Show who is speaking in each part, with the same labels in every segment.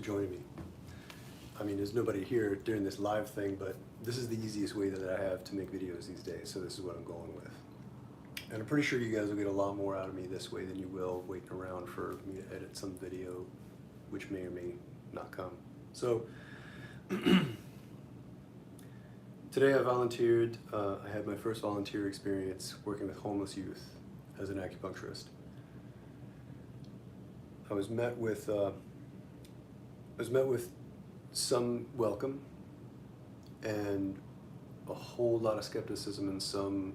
Speaker 1: joining me. I mean, there's nobody here during this live thing, but this is the easiest way that I have to make videos these days, so this is what I'm going with. And I'm pretty sure you guys will get a lot more out of me this way than you will waiting around for me to edit some video, which may or may not come. So, today I volunteered, I had my first volunteer experience working with homeless youth as an acupuncturist. I was met with some welcome and a whole lot of skepticism and some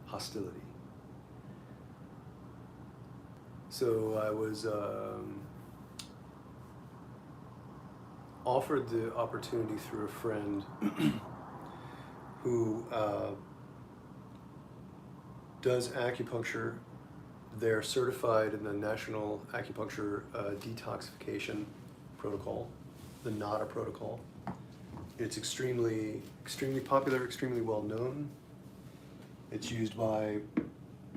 Speaker 1: hostility. So I was offered the opportunity through a friend who does acupuncture. They're certified in the National Acupuncture Detoxification Protocol, the NADA protocol. It's extremely popular, extremely well known. It's used by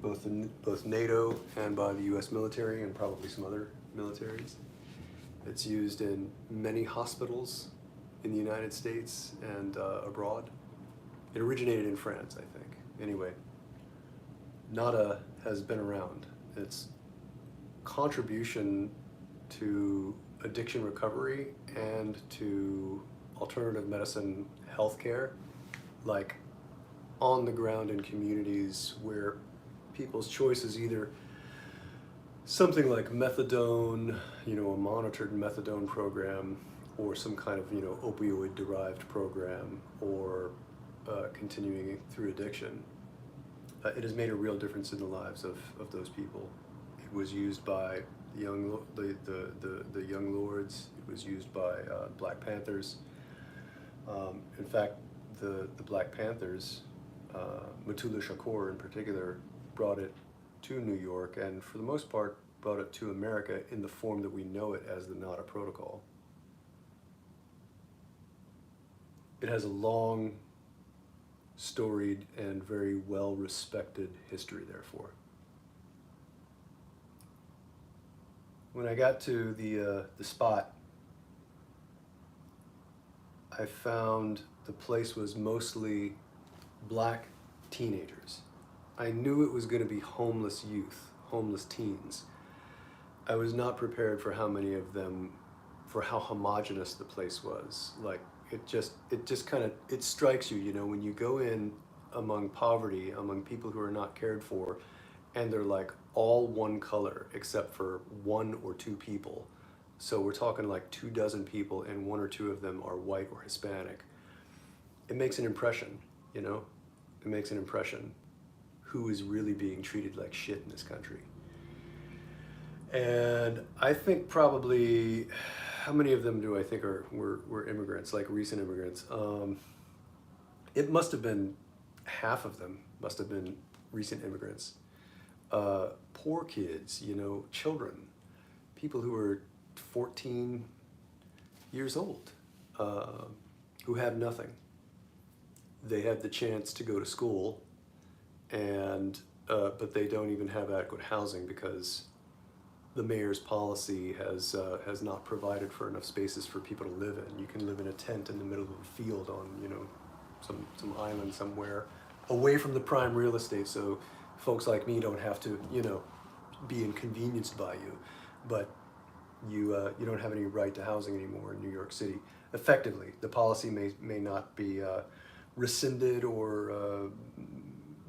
Speaker 1: both NATO and by the U.S. military and probably some other militaries. It's used in many hospitals in the United States and abroad. It originated in France, I think. Anyway, NADA has been around. Its contribution to addiction recovery and to alternative medicine healthcare, like on the ground in communities where people's choice is either something like methadone, a monitored methadone program, or some kind of, opioid-derived program, or continuing through addiction. It has made a real difference in the lives of those people. It was used by the Young Lords. It was used by Black Panthers. In fact, the Black Panthers, Mutulu Shakur in particular, brought it to New York and for the most part brought it to America in the form that we know it as the NADA protocol. It has a long, storied and very well respected history, therefore. When I got to the spot, I found the place was mostly black teenagers. I knew it was going to be homeless youth, homeless teens. I was not prepared for how many of them, for how homogenous the place was. Like, it just kind of, it strikes you, when you go in among poverty, among people who are not cared for, and they're like all one color except for one or two people. So we're talking like 24 people and one or two of them are white or Hispanic. It makes an impression, It makes an impression. Who is really being treated like shit in this country? And I think probably, how many of them do I think were immigrants, like recent immigrants? It must have been half of them must have been recent immigrants. Poor kids, children, people who are 14 years old, who have nothing. They have the chance to go to school, and but they don't even have adequate housing because the mayor's policy has not provided for enough spaces for people to live in. You can live in a tent in the middle of a field on some island somewhere away from the prime real estate, so folks like me don't have to be inconvenienced by you. But you don't have any right to housing anymore in New York City. Effectively, the policy may not be rescinded or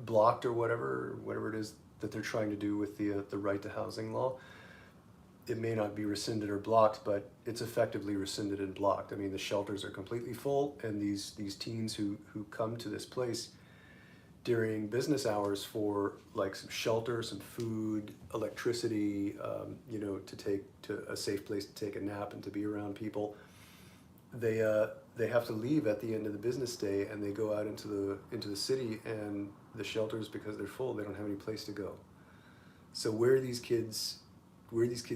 Speaker 1: blocked or whatever it is that they're trying to do with the right to housing law. It may not be rescinded or blocked, but it's effectively rescinded and blocked. I mean, the shelters are completely full, and these teens who come to this place during business hours for like some shelter, some food, electricity, to take to a safe place to take a nap and to be around people, they have to leave at the end of the business day, and they go out into the city, and the shelters, because they're full, they don't have any place to go. So where are these kids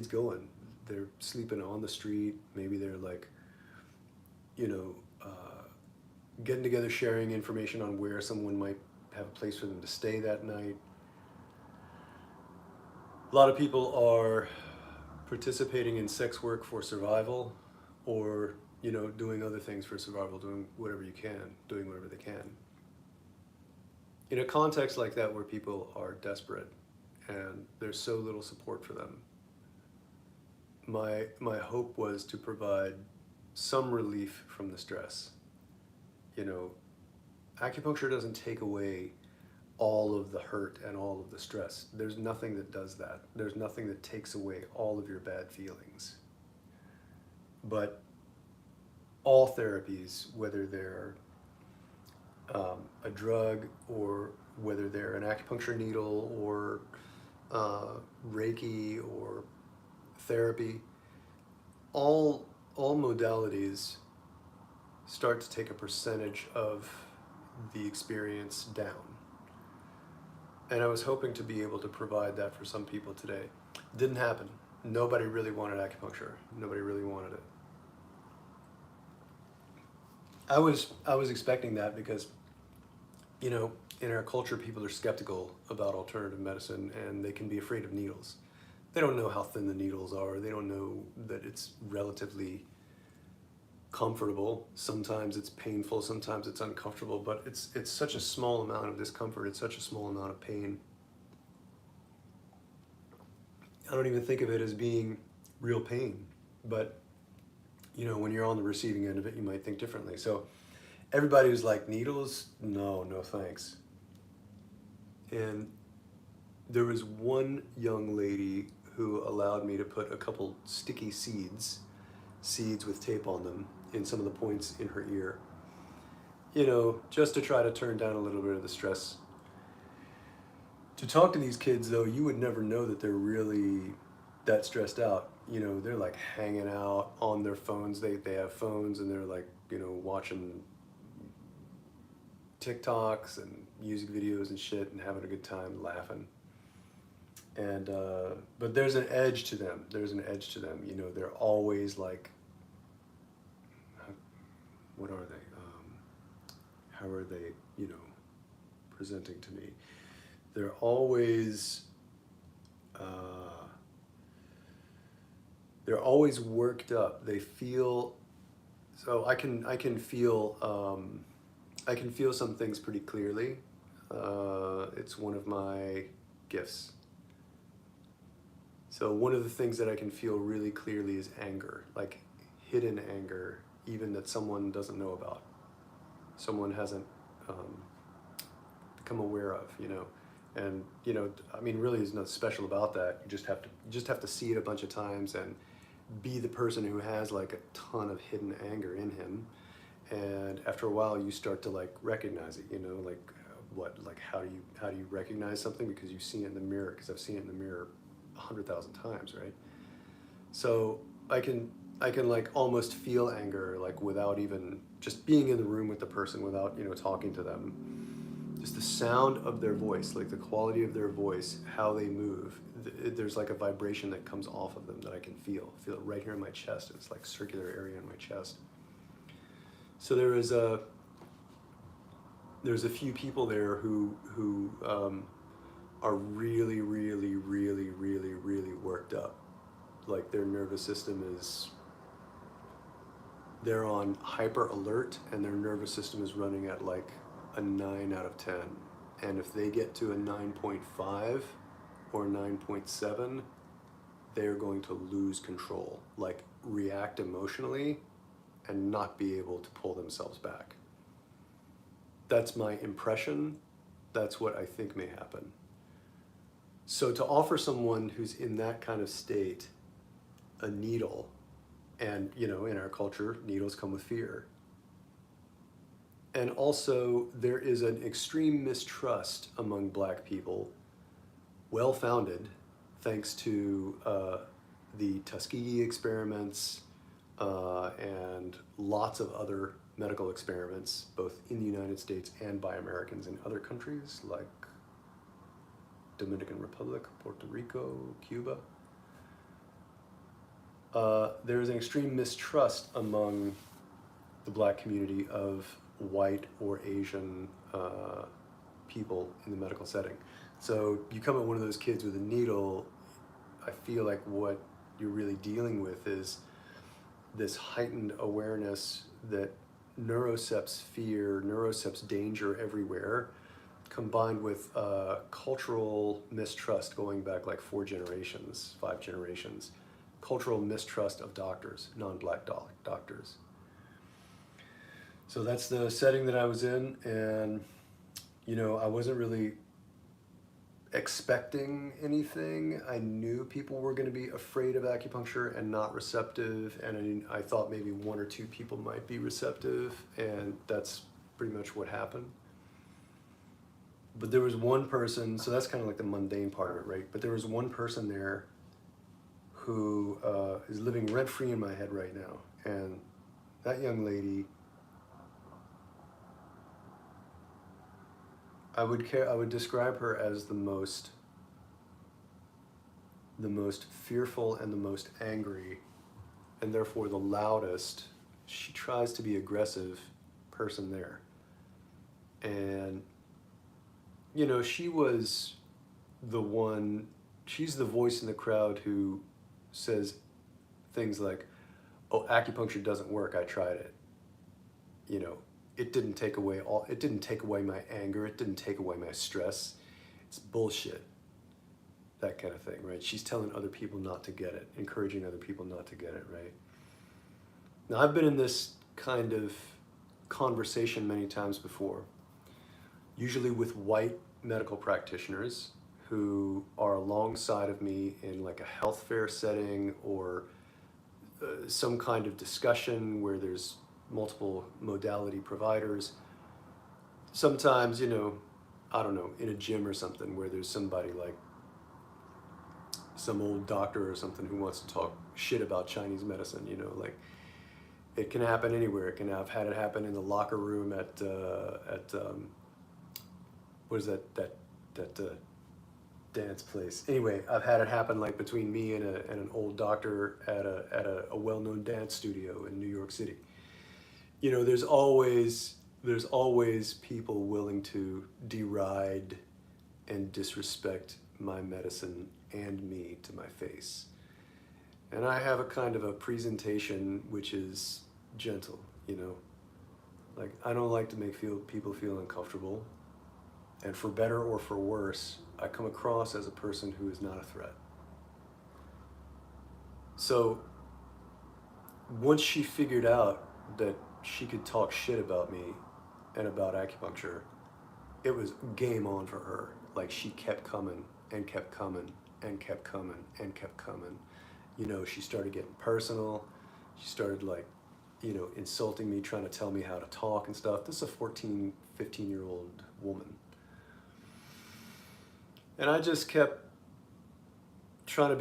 Speaker 1: going? They're sleeping on the street. Maybe they're like, getting together, sharing information on where someone might have a place for them to stay that night. A lot of people are participating in sex work for survival, or, you know, doing other things for survival, doing whatever you can, doing whatever they can. In a context like that where people are desperate and there's so little support for them, my hope was to provide some relief from the stress. You know, acupuncture doesn't take away all of the hurt and all of the stress. There's nothing that does that. There's nothing that takes away all of your bad feelings. But all therapies, whether they're a drug, or whether they're an acupuncture needle, or Reiki, or therapy, all modalities start to take a percentage of the experience down. And I was hoping to be able to provide that for some people today. Didn't happen. Nobody really wanted acupuncture. Nobody really wanted it. I was expecting that because, you know, in our culture, people are skeptical about alternative medicine, and they can be afraid of needles. They don't know how thin the needles are. They don't know that it's relatively comfortable. Sometimes it's painful, sometimes it's uncomfortable, but it's such a small amount of discomfort, it's such a small amount of pain. I don't even think of it as being real pain, but you know, when you're on the receiving end of it, you might think differently. So everybody was like, needles? No thanks. And there was one young lady who allowed me to put a couple sticky seeds with tape on them, in some of the points in her ear, you know, just to try to turn down a little bit of the stress. To talk to these kids, though, you would never know that they're really that stressed out. You know, they're like hanging out on their phones. They have phones, and they're like, you know, watching TikToks and music videos and shit, and having a good time, laughing. And but there's an edge to them. You know, they're always like, what are they? How are they, you know, presenting to me? They're always worked up. They feel, so I can feel some things pretty clearly. It's one of my gifts. So one of the things that I can feel really clearly is anger, like hidden anger, even that someone doesn't know about, someone hasn't become aware of, you know. And you know, I mean, really, there's nothing special about that. You just have to see it a bunch of times and be the person who has like a ton of hidden anger in him. And after a while, you start to like recognize it. You know, like how do you recognize something? Because you see it in the mirror. Because I've seen it in the mirror 100,000 times, right? So I can like almost feel anger, like without even just being in the room with the person, without, you know, talking to them. Just the sound of their voice, like the quality of their voice, how they move. There's like a vibration that comes off of them that I can feel it right here in my chest. It's like circular area in my chest. So there's a few people there who are really worked up. Like their nervous system is, they're on hyper alert, and their nervous system is running at like a 9 out of 10. And if they get to a 9.5 or 9.7, they're going to lose control, like react emotionally and not be able to pull themselves back. That's my impression. That's what I think may happen. So to offer someone who's in that kind of state a needle, and you know, in our culture, needles come with fear. And also, there is an extreme mistrust among Black people, well-founded, thanks to the Tuskegee experiments and lots of other medical experiments, both in the United States and by Americans in other countries like Dominican Republic, Puerto Rico, Cuba. There is an extreme mistrust among the Black community of white or Asian people in the medical setting. So you come at one of those kids with a needle, I feel like what you're really dealing with is this heightened awareness that neurocepts fear, neurocepts danger everywhere, combined with cultural mistrust going back like 4 generations, 5 generations, cultural mistrust of doctors, non-black doctors. So that's the setting that I was in, and I wasn't really expecting anything. I knew people were going to be afraid of acupuncture and not receptive, and I thought maybe 1 or 2 people might be receptive, and that's pretty much what happened. But there was one person, so that's kind of like the mundane part of it, right? But there was one person there who is living rent-free in my head right now, and that young lady, I would describe her as the most fearful and the most angry, and therefore the loudest. She tries to be aggressive person there. And she was the one, she's the voice in the crowd who says things like, "Oh, acupuncture doesn't work, I tried it. It didn't take away my anger, it didn't take away my stress. It's bullshit." That kind of thing, right? She's telling other people not to get it, encouraging other people not to get it, right? Now, I've been in this kind of conversation many times before, usually with white medical practitioners who are alongside of me in like a health fair setting or some kind of discussion where there's multiple modality providers. Sometimes, I don't know, in a gym or something where there's somebody like some old doctor or something who wants to talk shit about Chinese medicine, like it can happen anywhere. I've had it happen in the locker room at what is that dance place? Anyway, I've had it happen like between me and an old doctor at a well-known dance studio in New York City. There's always people willing to deride and disrespect my medicine and me to my face. And I have a kind of a presentation which is gentle, like I don't like to make people feel uncomfortable. And for better or for worse, I come across as a person who is not a threat. So once she figured out that she could talk shit about me and about acupuncture, it was game on for her. Like she kept coming and kept coming and kept coming and kept coming. She started getting personal. She started insulting me, trying to tell me how to talk and stuff. This is a 14, 15-year-old woman. And I just kept trying to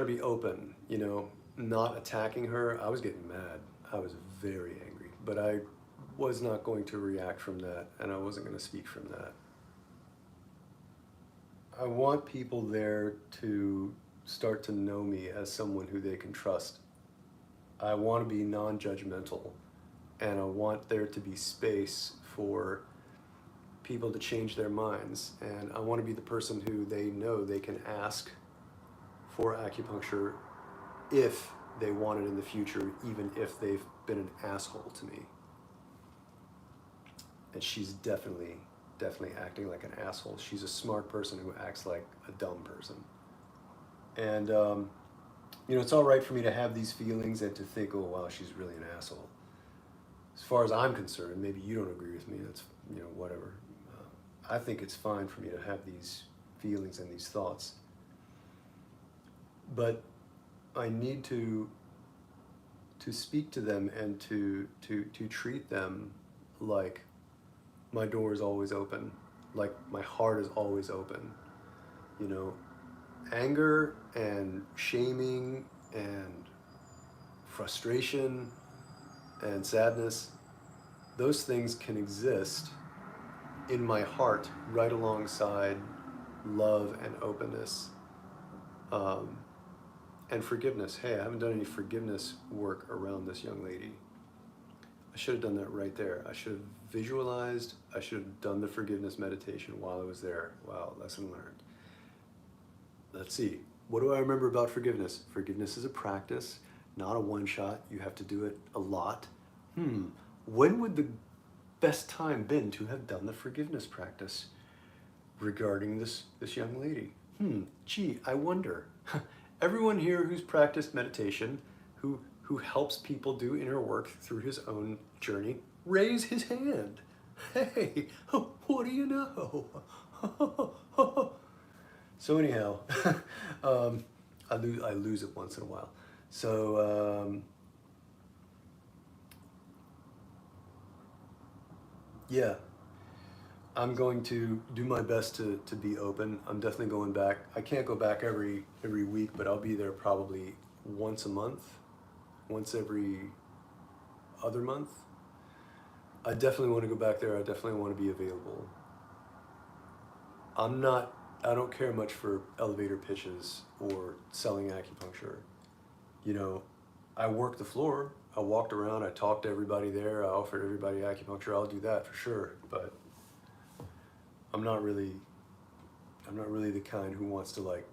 Speaker 1: be open, not attacking her. I was getting mad. I was very angry, but I was not going to react from that, and I wasn't going to speak from that. I want people there to start to know me as someone who they can trust. I want to be non-judgmental, and I want there to be space for people to change their minds, and I want to be the person who they know they can ask for acupuncture if they want it in the future, even if they've been an asshole to me. And she's definitely acting like an asshole. She's a smart person who acts like a dumb person. And it's all right for me to have these feelings and to think, oh wow, she's really an asshole. As far as I'm concerned, maybe you don't agree with me, that's whatever. I think it's fine for me to have these feelings and these thoughts. But I need to speak to them and to treat them like my door is always open, like my heart is always open. Anger and shaming and frustration and sadness, those things can exist in my heart right alongside love and openness and forgiveness. Hey, I haven't done any forgiveness work around this young lady. I should have done that right there. I should have visualized, I should have done the forgiveness meditation while I was there. Wow, lesson learned. Let's see. What do I remember about forgiveness? Forgiveness is a practice, not a one shot. You have to do it a lot. When would the best time been to have done the forgiveness practice regarding this young lady? Gee, I wonder. Everyone here who's practiced meditation, who helps people do inner work through his own journey, raise his hand. Hey, what do you know? So anyhow, I lose it once in a while. So yeah, I'm going to do my best to be open. I'm definitely going back. I can't go back every week, but I'll be there probably once a month, once every other month. I definitely want to go back there. I definitely want to be available. I don't care much for elevator pitches or selling acupuncture. You know, I worked the floor. I walked around. I talked to everybody there. I offered everybody acupuncture. I'll do that for sure. But I'm not really the kind who wants to like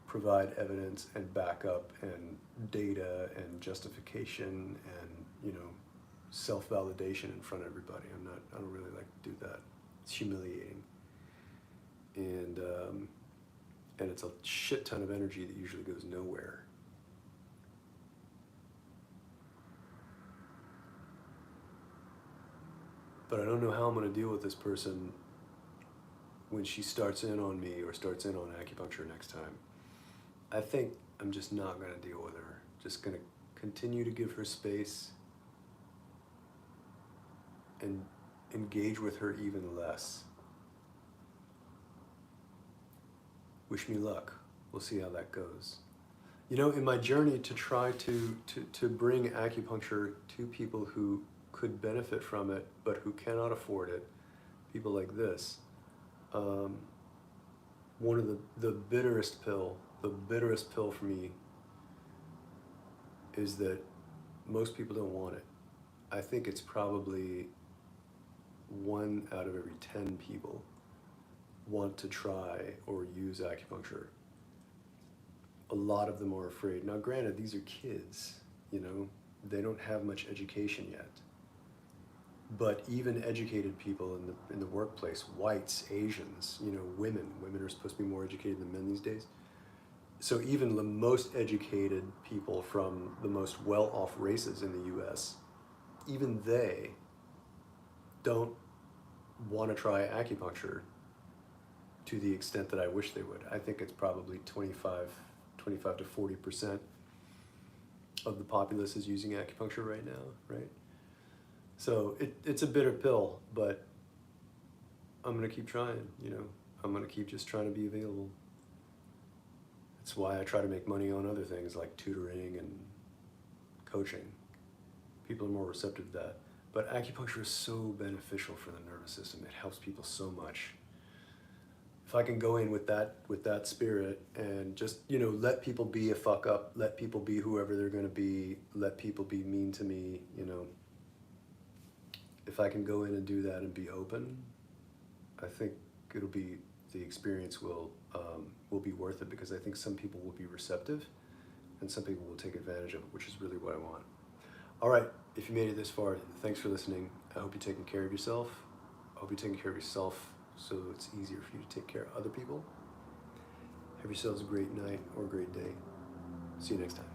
Speaker 1: provide evidence and backup and data and justification and, you know, self-validation in front of everybody. I don't really like to do that. It's humiliating. And it's a shit ton of energy that usually goes nowhere. But I don't know how I'm going to deal with this person when she starts in on me or starts in on acupuncture next time. I think I'm just not going to deal with her. Just going to continue to give her space and engage with her even less. Wish me luck. We'll see how that goes. You know, in my journey to try to bring acupuncture to people who could benefit from it, but who cannot afford it, people like this, one of the bitterest pill for me is that most people don't want it. I think it's probably 1 out of every 10 people want to try or use acupuncture. A lot of them are afraid. Now, granted, these are kids, you know, they don't have much education yet. But even educated people in the workplace, whites, Asians, you know, women are supposed to be more educated than men these days. So even the most educated people from the most well-off races in the US, even they don't want to try acupuncture to the extent that I wish they would. I think it's probably 25 to 40% of the populace is using acupuncture right now, right? So it's a bitter pill, but I'm gonna keep trying, you know. I'm gonna keep just trying to be available. That's why I try to make money on other things like tutoring and coaching. People are more receptive to that. But acupuncture is so beneficial for the nervous system. It helps people so much. If I can go in with that spirit and just, you know, let people be a fuck up, let people be whoever they're gonna be, let people be mean to me, you know. If I can go in and do that and be open, I think the experience will be worth it, because I think some people will be receptive and some people will take advantage of it, which is really what I want. All right, if you made it this far, thanks for listening. I hope you're taking care of yourself. I hope you're taking care of yourself so it's easier for you to take care of other people. Have yourselves a great night or a great day. See you next time.